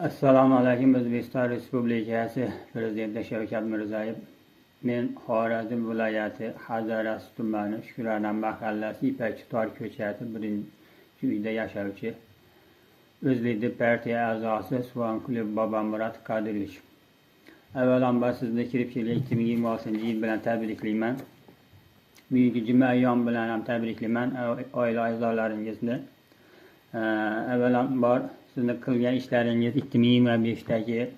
Assalomu alaykum. O'zbekiston Respublikasi Prezidenti Shavkat Mirziyoyev. Men Xorazm viloyati Hazaras tumani Shukrona mahallasi Ipakchi tor ko'chasi 1-uyda yashovchi O'zliddi partiya a'zosi Suvankulov Bobomurod Qodirovich. Avvalambor sizni kirib kelgan 2026-yil bilan tabriklayman. Buyuk juma ayyom bilan ham tabriklayman oila a'zolaringizni. Avvalambor sizni qilgan ishlaringiz 2025dagi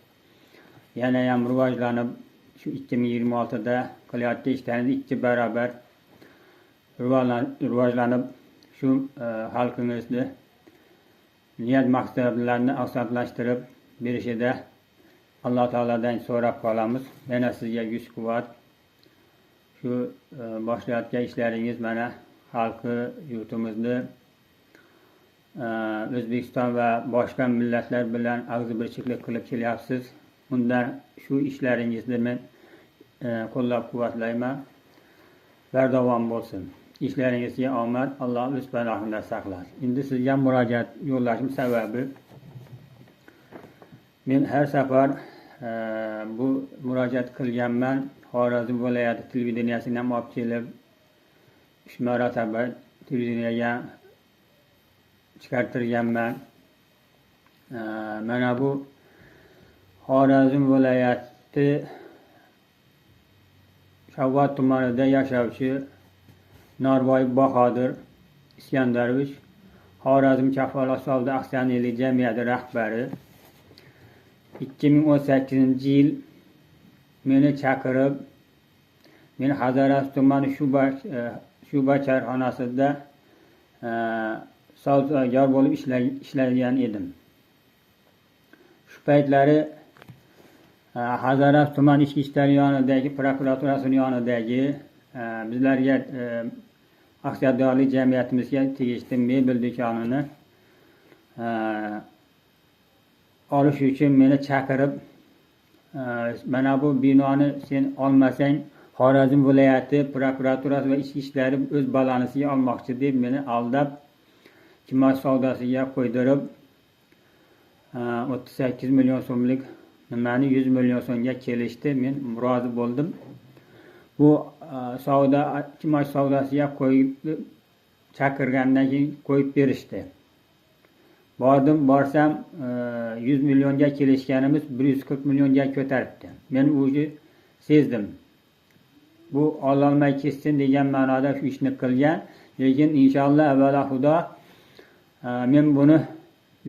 yana ham rivojlanib, shu 2026da qilayotgan ishlaringiz 2 barobar rivojlanib, shu xalqingizni niyat maqsadlarini oqsoqlashtirib berishida Alloh taoladan so'rab qolamiz. Yana sizga kuch-quvvat. Shu boshlayotgan ishlaringiz mana xalqi yurtimizni O'zbekiston va boshqa millatlar bilan ag'zi-birchilik qilib kelyapsiz. Undan shu ishlaringizni men qo'llab-quvvatlayman. Bardavom bo'lsin. Ishlaringizga omad, Alloh o'z panohida saqlasin. Endi sizga murojaat yo'llashim sababi, men har safar bu murojaat qilganman. Xorazm viloyati televideniyasidan ham olib kelib, 3 marotaba televideniyaga chiqartirganman. Mana bu Xorazm viloyati Shavvot tumanida yashovchi Norboyev Bahodir Iskandarovich, Xorazm Kafolat savdo aksionerlik jamiyati rahbari. 2018-yil meni chaqirib, men Hazaras tumani shuba korxonasida savdogar bo'lib ishlagan edim. Shu paytlari Hazaras tuman ichki ishlar yonidagi prokuraturasi yonidagi bizlarga aksiyadorlik jamiyatimizga tegishli mebel do'konini olish uchun meni chaqirib, mana bu binoni sen olmasang Xorazm viloyati prokuraturasi va ichki ishlari o'z balansiga olmoqchi deb meni aldab kimosh savdosiga qo'ydirib 38 million so'mlik nimani 100 million so'mga kelishdi. Men rozi bo'ldim. Bu kimosh savdosiga qo'yib chaqirgandan keyin qo'yib berishdi. Borsam 100 millionga kelishganimiz 140 millionga ko'taribdi. Men o'zi sezdim. Bu ololmay ketsin degan ma'noda shu ishni qilgan. Lekin inshaalloh avvalo Xudo men buni